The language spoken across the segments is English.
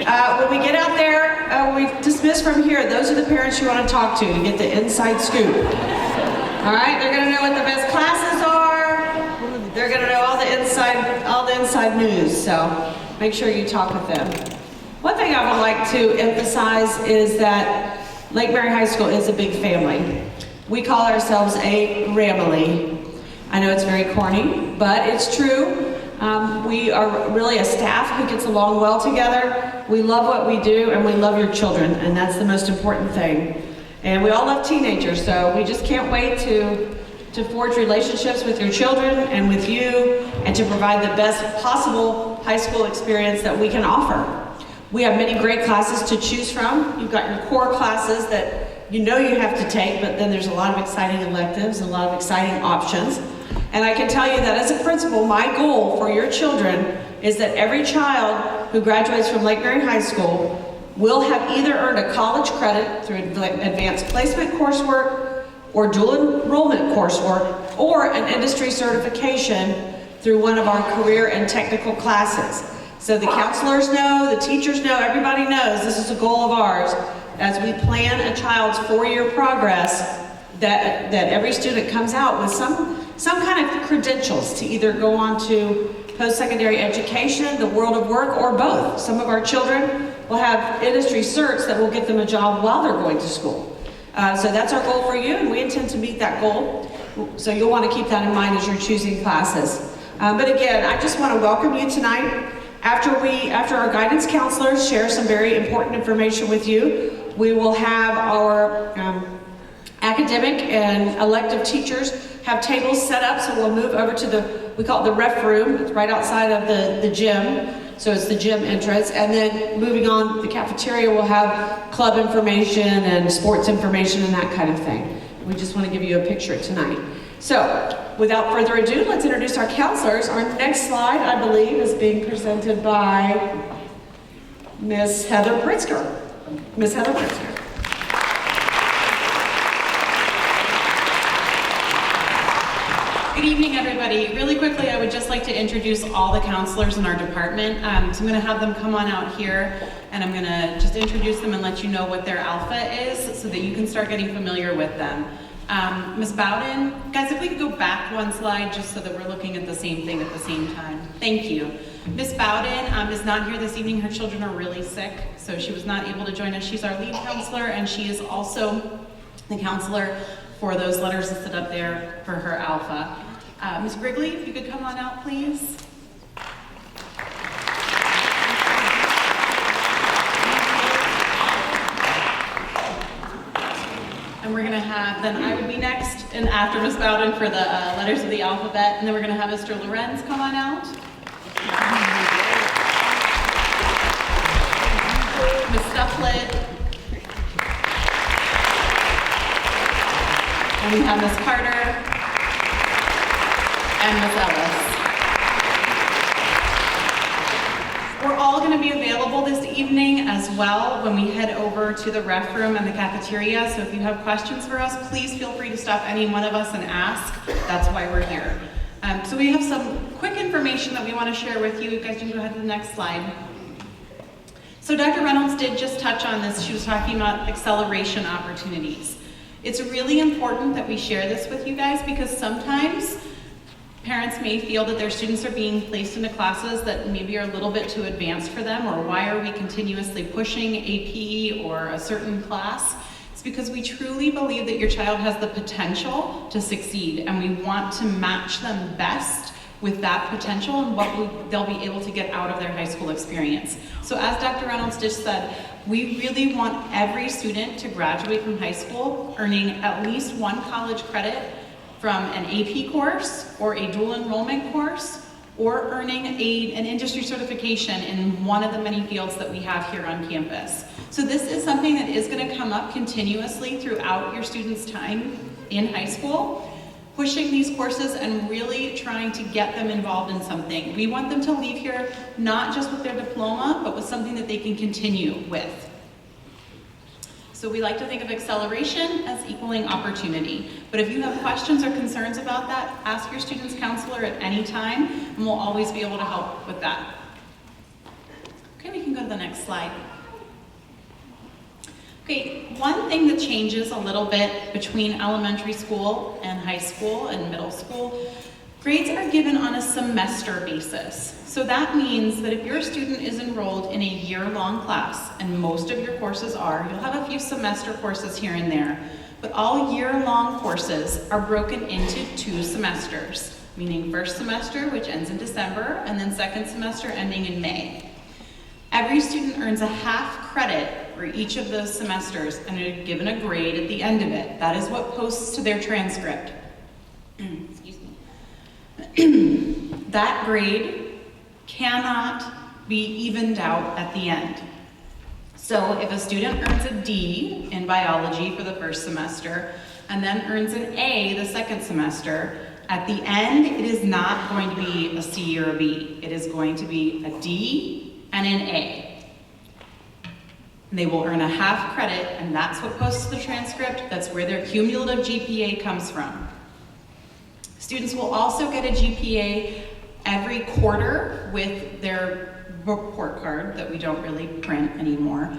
When we get out there, when we dismiss from here, those are the parents you want to talk to get the inside scoop. All right, they're going to know what the best classes are. They're going to know all the inside news. So make sure you talk with them. One thing I would like to emphasize is that Lake Mary High School is a big family. We call ourselves a Ramily. I know it's very corny, but it's true. We are really a staff who gets along well together. We love what we do, and we love your children, and that's the most important thing. And we all love teenagers, so we just can't wait to forge relationships with your children and with you, and to provide the best possible high school experience that we can offer. We have many great classes to choose from. You've got your core classes that you know you have to take, but then there's a lot of exciting electives, a lot of exciting options. And I can tell you that as a principal, my goal for your children is that every child who graduates from Lake Mary High School will have either earned a college credit through advanced placement coursework or dual enrollment coursework or an industry certification through one of our career and technical classes. So the counselors know, the teachers know, everybody knows this is a goal of ours as we plan a child's four-year progress, that every student comes out with some kind of credentials to either go on to post-secondary education, the world of work, or both. Some of our children will have industry certs that will get them a job while they're going to school. So that's our goal for you, and we intend to meet that goal. So you'll want to keep that in mind as you're choosing classes. But again, I just want to welcome you tonight. After our guidance counselors share some very important information with you, we will have our academic and elective teachers have tables set up, so we'll move over to we call it the ref room. It's right outside of the gym, so it's the gym entrance. And then moving on, the cafeteria will have club information and sports information and that kind of thing. We just want to give you a picture tonight. So, without further ado, let's introduce our counselors. Our next slide, I believe, is being presented by Miss Heather Pritzker. Miss Heather Pritzker. Good evening, everybody. Really quickly, I would just like to introduce all the counselors in our department. So I'm going to have them come on out here, and I'm going to just introduce them and let you know what their alpha is so that you can start getting familiar with them. Ms. Bowden, guys, if we could go back one slide just so that we're looking at the same thing at the same time. Thank you. Ms. Bowden is not here this evening. Her children are really sick, so she was not able to join us. She's our lead counselor, and she is also the counselor for those letters listed up there for her alpha. Ms. Grigley, if you could come on out, please. And we're going to have, then I would be next, and after Ms. Bowden for the letters of the alphabet, and then we're going to have Mr. Lorenz come on out. Ms. Stufflet. And we have Ms. Carter. And Ms. Ellis. We're all going to be available this evening as well when we head over to the ref room and the cafeteria. So if you have questions for us, please feel free to stop any one of us and ask. That's why we're here. So we have some quick information that we want to share with you. You guys can go ahead to the next slide. So Dr. Reynolds did just touch on this. She was talking about acceleration opportunities. It's really important that we share this with you guys because sometimes parents may feel that their students are being placed into classes that maybe are a little bit too advanced for them, or why are we continuously pushing AP or a certain class? It's because we truly believe that your child has the potential to succeed, and we want to match them best with that potential and what they'll be able to get out of their high school experience. So as Dr. Reynolds just said, we really want every student to graduate from high school earning at least one college credit from an AP course or a dual enrollment course, or earning an industry certification in one of the many fields that we have here on campus. So this is something that is going to come up continuously throughout your students' time in high school, pushing these courses and really trying to get them involved in something. We want them to leave here not just with their diploma, but with something that they can continue with. So we like to think of acceleration as equaling opportunity. But if you have questions or concerns about that, ask your student's counselor at any time, and we'll always be able to help with that. Okay, we can go to the next slide. Okay, one thing that changes a little bit between elementary school and high school and middle school, grades are given on a semester basis. So that means that if your student is enrolled in a year-long class, and most of your courses are, you'll have a few semester courses here and there, but all year-long courses are broken into 2 semesters, meaning first semester, which ends in December, and then second semester ending in May. Every student earns a half credit for each of those semesters and are given a grade at the end of it. That is what posts to their transcript. Excuse me. That grade cannot be evened out at the end. So if a student earns a D in biology for the first semester and then earns an A the second semester, at the end it is not going to be a C or a B. It is going to be a D and an A. They will earn a half credit, and that's what posts to the transcript. That's where their cumulative GPA comes from. Students will also get a GPA every quarter with their report card that we don't really print anymore,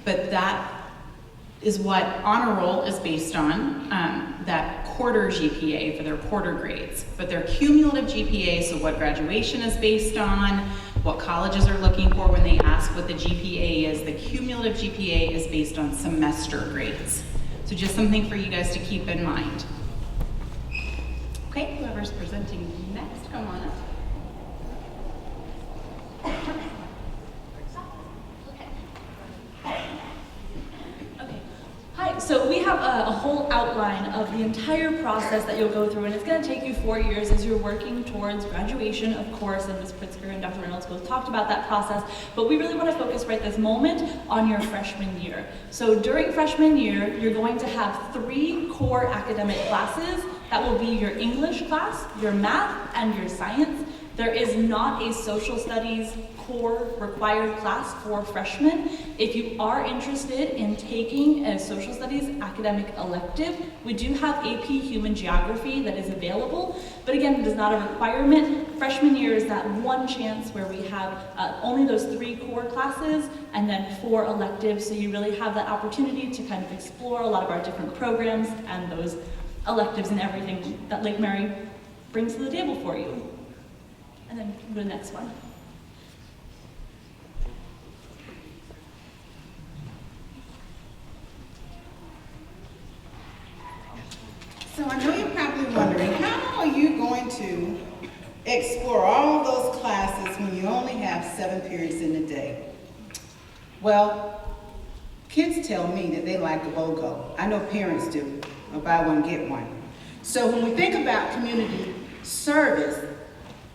but that is what honor roll is based on, that quarter GPA for their quarter grades. But their cumulative GPA, so what graduation is based on, what colleges are looking for when they ask what the GPA is, the cumulative GPA is based on semester grades. So just something for you guys to keep in mind. Okay, whoever's presenting next, come on up. Hi, so we have a whole outline of the entire process that you'll go through, and it's going to take you 4 years as you're working towards graduation, of course, and Ms. Pritzker and Dr. Reynolds both talked about that process, but we really want to focus right this moment on your freshman year. So during freshman year, you're going to have 3 core academic classes. That will be your English class, your math, and your science. There is not a social studies core required class for freshmen. If you are interested in taking a social studies academic elective, we do have AP Human Geography that is available, but again, it is not a requirement. Freshman year is that one chance where we have only those 3 core classes and then 4 electives, so you really have that opportunity to kind of explore a lot of our different programs and those electives and everything that Lake Mary brings to the table for you. And then go to the next one. So I know you're probably wondering, how are you going to explore all those classes when you only have 7 periods in a day? Well, kids tell me that they like a BOGO. I know parents do, or buy one, get one. So when we think about community service,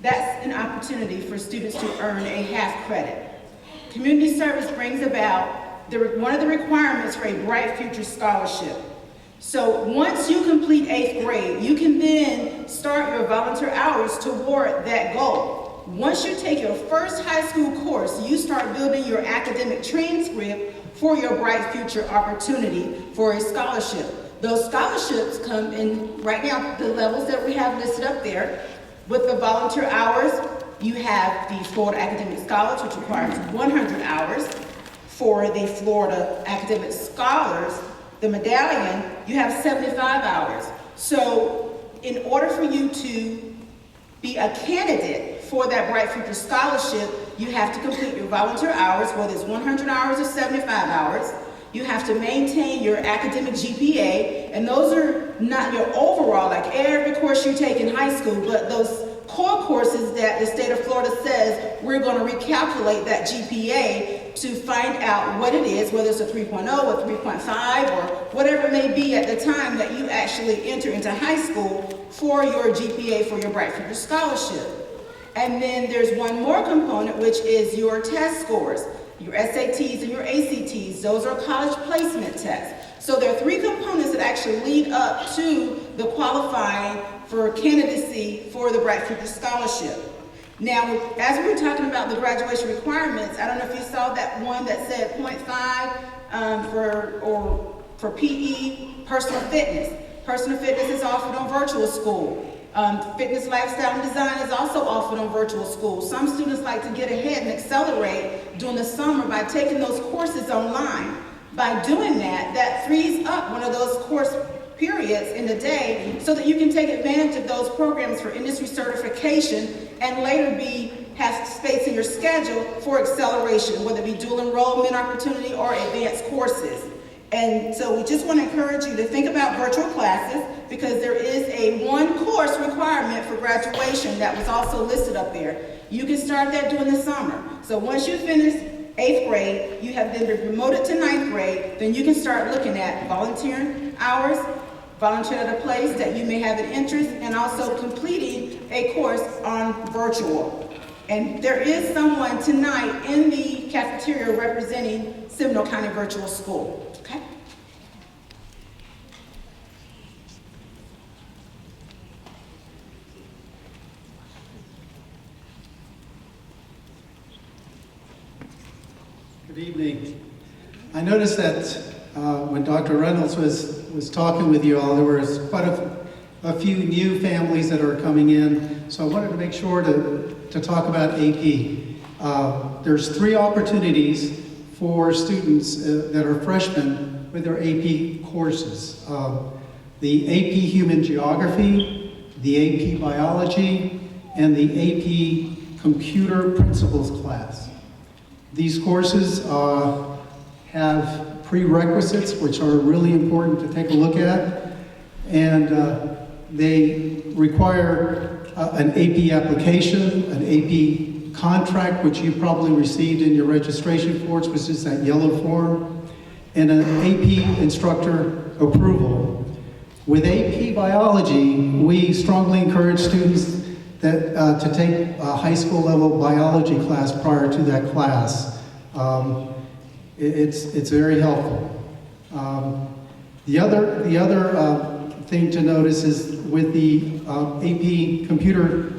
that's an opportunity for students to earn a half credit. Community service brings about one of the requirements for a Bright Future Scholarship. So once you complete 8th grade, you can then start your volunteer hours toward that goal. Once you take your first high school course, you start building your academic transcript for your Bright Future opportunity for a scholarship. Those scholarships come in, right now, the levels that we have listed up there. With the volunteer hours, you have the Florida Academic Scholars, which requires 100 hours. For the Florida Academic Scholars, the medallion, you have 75 hours. So in order for you to be a candidate for that Bright Future Scholarship, you have to complete your volunteer hours, whether it's 100 hours or 75 hours. You have to maintain your academic GPA, and those are not your overall, like every course you take in high school, but those core courses that the state of Florida says we're going to recalculate that GPA to find out what it is, whether it's a 3.0 or 3.5 or whatever it may be at the time that you actually enter into high school for your GPA for your Bright Future Scholarship. And then there's one more component, which is your test scores. Your SATs and your ACTs, those are college placement tests. So there are 3 components that actually lead up to the qualifying for candidacy for the Bright Future Scholarship. Now, as we were talking about the graduation requirements, I don't know if you saw that one that said 0.5 for PE, personal fitness. Personal fitness is offered on virtual school. Fitness, lifestyle, and design is also offered on virtual school. Some students like to get ahead and accelerate during the summer by taking those courses online. By doing that, that frees up one of those course periods in the day so that you can take advantage of those programs for industry certification and later have space in your schedule for acceleration, whether it be dual enrollment opportunity or advanced courses. And so we just want to encourage you to think about virtual classes because there is a one course requirement for graduation that was also listed up there. You can start that during the summer. So once you finish 8th grade, you have then been promoted to 9th grade, then you can start looking at volunteering hours, volunteering at a place that you may have an interest, and also completing a course on virtual. And there is someone tonight in the cafeteria representing Seminole County Virtual School. Okay? Good evening. I noticed that when Dr. Reynolds was talking with you all, there was quite a few new families that are coming in. So I wanted to make sure to talk about AP. There's 3 opportunities for students that are freshmen with their AP courses. The AP Human Geography, the AP Biology, and the AP Computer Principles class. These courses have prerequisites, which are really important to take a look at, and they require an AP application, an AP contract, which you probably received in your registration forms, which is that yellow form, and an AP instructor approval. With AP Biology, we strongly encourage students that to take a high school level biology class prior to that class. It's very helpful. The other thing to notice is with the AP computer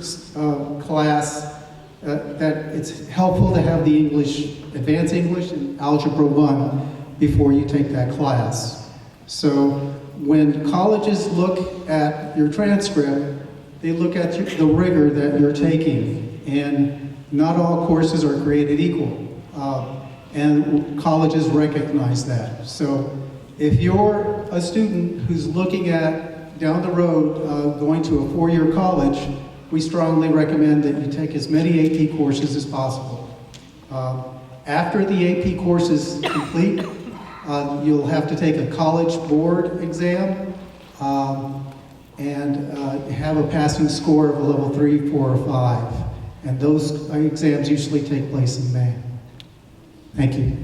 class that it's helpful to have the English, Advanced English and Algebra 1 before you take that class. So when colleges look at your transcript, they look at the rigor that you're taking, and not all courses are created equal. And colleges recognize that. So if you're a student who's looking at, down the road, going to a 4-year college, we strongly recommend that you take as many AP courses as possible. After the AP course is complete, you'll have to take a college board exam and have a passing score of a level 3, 4, or 5. And those exams usually take place in May. Thank you.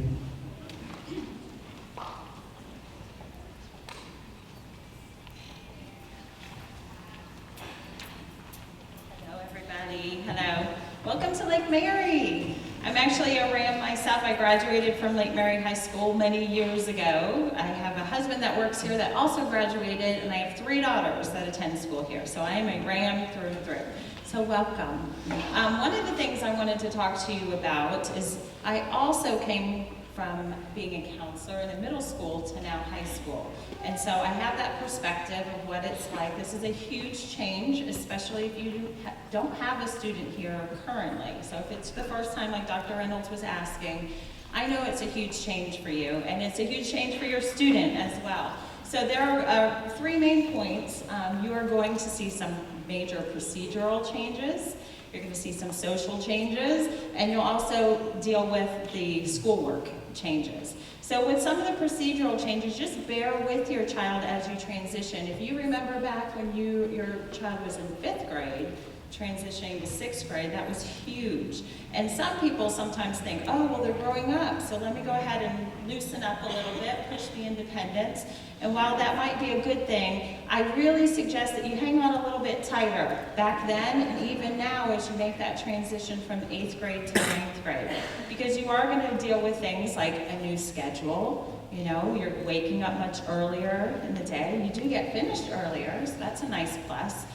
Hello, everybody. Hello. Welcome to Lake Mary. I'm actually a Ram myself. I graduated from Lake Mary High School many years ago. I have a husband that works here that also graduated, and I have 3 daughters that attend school here. So I am a Ram through and through. So welcome. One of the things I wanted to talk to you about is I also came from being a counselor in the middle school to now high school. And so I have that perspective of what it's like. This is a huge change, especially if you don't have a student here currently. So if it's the first time, like Dr. Reynolds was asking, I know it's a huge change for you, and it's a huge change for your student as well. So there are 3 main points. You are going to see some major procedural changes. You're going to see some social changes, and you'll also deal with the schoolwork changes. So with some of the procedural changes, just bear with your child as you transition. If you remember back when your child was in 5th grade, transitioning to 6th grade, that was huge. And some people sometimes think, oh, well, they're growing up, so let me go ahead and loosen up a little bit, push the independence. And while that might be a good thing, I really suggest that you hang on a little bit tighter back then and even now as you make that transition from 8th grade to 9th grade. Because you are going to deal with things like a new schedule. You know, you're waking up much earlier in the day. You do get finished earlier, so that's a nice plus.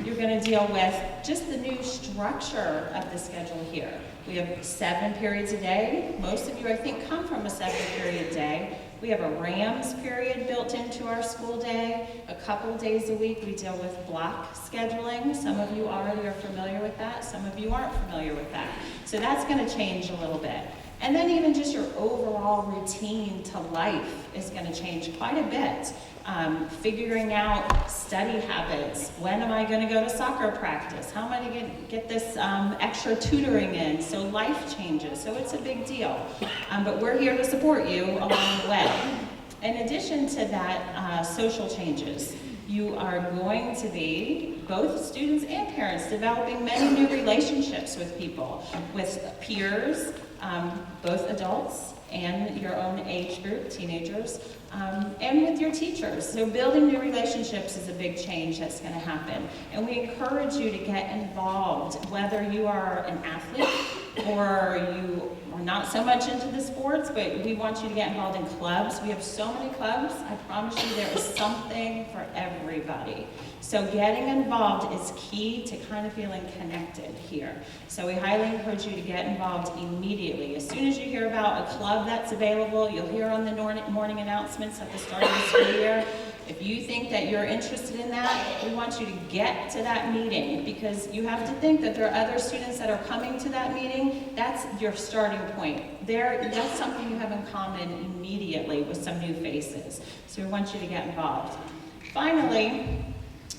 You're going to deal with just the new structure of the schedule here. We have 7 periods a day. Most of you, I think, come from a 7-period day. We have a RAMS period built into our school day. A couple days a week we deal with block scheduling. Some of you already are familiar with that. Some of you aren't familiar with that. So that's going to change a little bit. And then even just your overall routine to life is going to change quite a bit. Figuring out study habits. When am I going to go to soccer practice? How am I going to get this extra tutoring in? So life changes. So it's a big deal. But we're here to support you along the way. In addition to that, social changes. You are going to be, both students and parents, developing many new relationships with people, with peers, both adults and your own age group, teenagers, and with your teachers. So building new relationships is a big change that's going to happen. And we encourage you to get involved, whether you are an athlete or you are not so much into the sports, but we want you to get involved in clubs. We have so many clubs. I promise you there is something for everybody. So getting involved is key to kind of feeling connected here. So we highly encourage you to get involved immediately. As soon as you hear about a club that's available, you'll hear on the morning announcements at the start of the school year. If you think that you're interested in that, we want you to get to that meeting, because you have to think that there are other students that are coming to that meeting. That's your starting point. That's something you have in common immediately with some new faces. So we want you to get involved. Finally,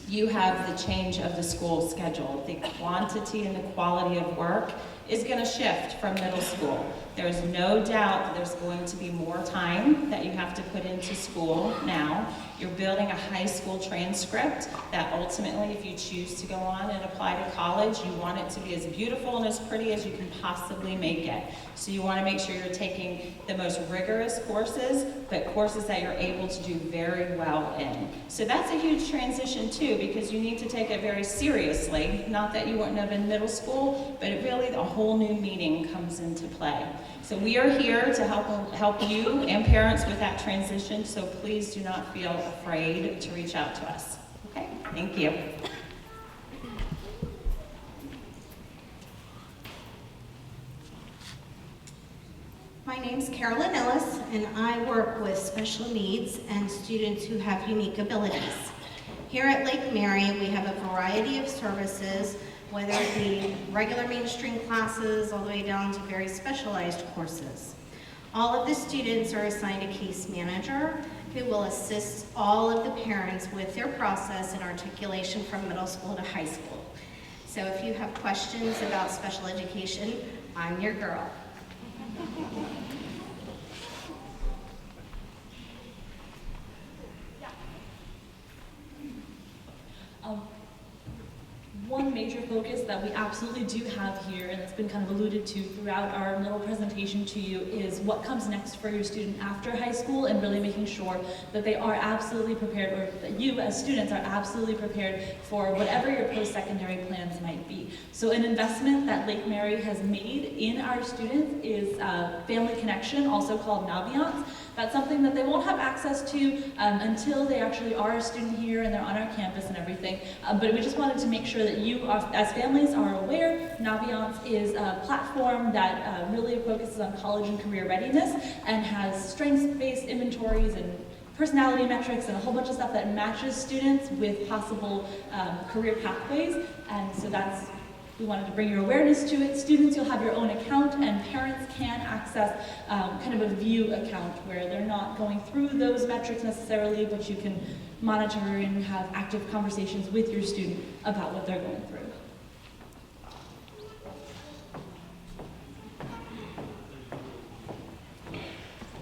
you have the change of the school schedule. The quantity and the quality of work is going to shift from middle school. There's no doubt that there's going to be more time that you have to put into school now. You're building a high school transcript that ultimately, if you choose to go on and apply to college, you want it to be as beautiful and as pretty as you can possibly make it. So you want to make sure you're taking the most rigorous courses, but courses that you're able to do very well in. So that's a huge transition too, because you need to take it very seriously. Not that you wouldn't have in middle school, but it really, a whole new meaning comes into play. So we are here to help you and parents with that transition, so please do not feel afraid to reach out to us. Okay, thank you. My name's Carolyn Ellis, and I work with special needs and students who have unique abilities. Here at Lake Mary, we have a variety of services, whether it be regular mainstream classes all the way down to very specialized courses. All of the students are assigned a case manager who will assist all of the parents with their process and articulation from middle school to high school. So if you have questions about special education, I'm your girl. One major focus that we absolutely do have here, and it's been kind of alluded to throughout our little presentation to you, is what comes next for your student after high school, and really making sure that they are absolutely prepared, or that you as students are absolutely prepared for whatever your post-secondary plans might be. So an investment that Lake Mary has made in our students is Family Connection, also called Naviance. That's something that they won't have access to until they actually are a student here and they're on our campus and everything. But we just wanted to make sure that you, as families, are aware. Naviance is a platform that really focuses on college and career readiness and has strengths-based inventories and personality metrics and a whole bunch of stuff that matches students with possible career pathways. And so we wanted to bring your awareness to it. Students, you'll have your own account, and parents can access kind of a view account where they're not going through those metrics necessarily, but you can monitor and have active conversations with your student about what they're going through.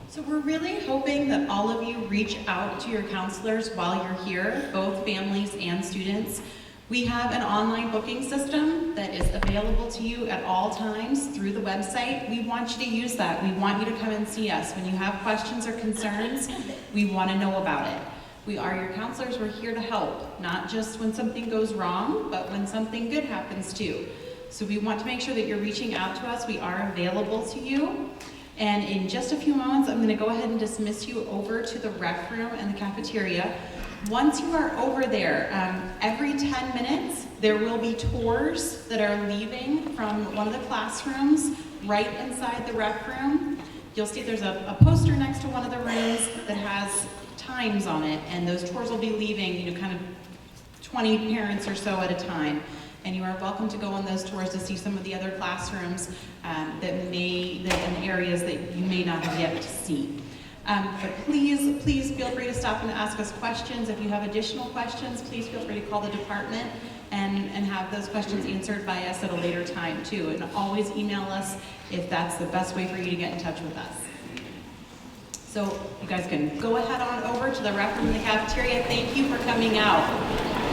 So we're really hoping that all of you reach out to your counselors while you're here, both families and students. We have an online booking system that is available to you at all times through the website. We want you to use that. We want you to come and see us. When you have questions or concerns, we want to know about it. We are your counselors. We're here to help, not just when something goes wrong, but when something good happens too. So we want to make sure that you're reaching out to us. We are available to you. And in just a few moments, I'm going to go ahead and dismiss you over to the rec room and the cafeteria. Once you are over there, every 10 minutes, there will be tours that are leaving from one of the classrooms right inside the rec room. You'll see there's a poster next to one of the rooms that has times on it, and those tours will be leaving, kind of 20 parents or so at a time. And you are welcome to go on those tours to see some of the other classrooms that in areas that you may not have yet to see. But please feel free to stop and ask us questions. If you have additional questions, please feel free to call the department and have those questions answered by us at a later time too. And always email us if that's the best way for you to get in touch with us. So you guys can go ahead on over to the rec room in the cafeteria. Thank you for coming out.